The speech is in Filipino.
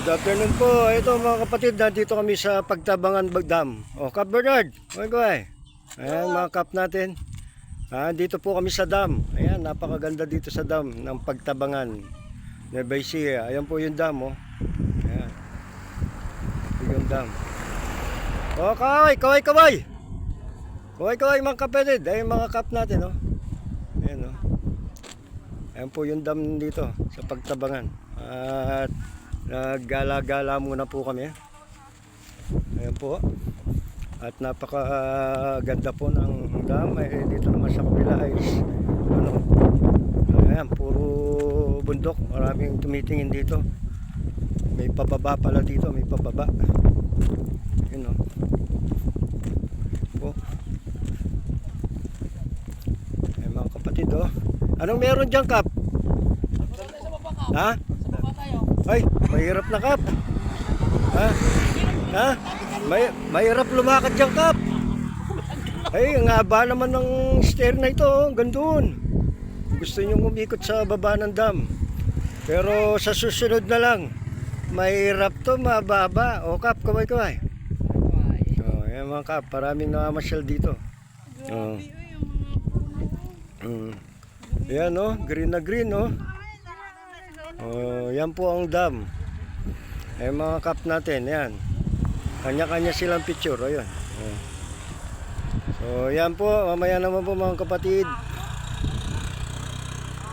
Good afternoon po. Ito mga kapatid, nandito kami sa Pagtabangan Dam. O, Kap Bernard, okay. Ayan mga kap natin. Dito po kami sa dam. Ayan, napakaganda dito sa dam ng Pagtabangan. Nueva Ecija. Ayan po yung dam, oh. Ayan. Ito yung dam. O, kaway. Kaway mga kapatid. Ayan mga kap natin, oh. Ayan, oh. Ayan po yung dam dito sa Pagtabangan. At naggala-gala muna po kami. Ayan po. At napakaganda po ng dam. Dito naman sa kabila is ayan, puro bundok. Maraming tumitingin dito. May pababa pala dito. May pababa. Ayan, oh. Ayan mga kapatid, oh. Anong meron dyan, Kap? Ha? Ay, mahirap na, Kap. Ha? Mahirap lumakad dyan, Kap. Ay, ang haba naman ng stair na ito, oh. Gandun. Gusto nyo umikot sa baba ng dam. Pero sa susunod na lang, mahirap to, mababa. O, Kap, kaway. O, yan mga Kap, maraming nakamasyal dito. O. Yan, oh, green na green, oh. Oh, yan po ang dam. Ay mga kap natin, yan. Kanya-kanya silang picture, ayun. So, yan po, mamaya naman po mga kapatid.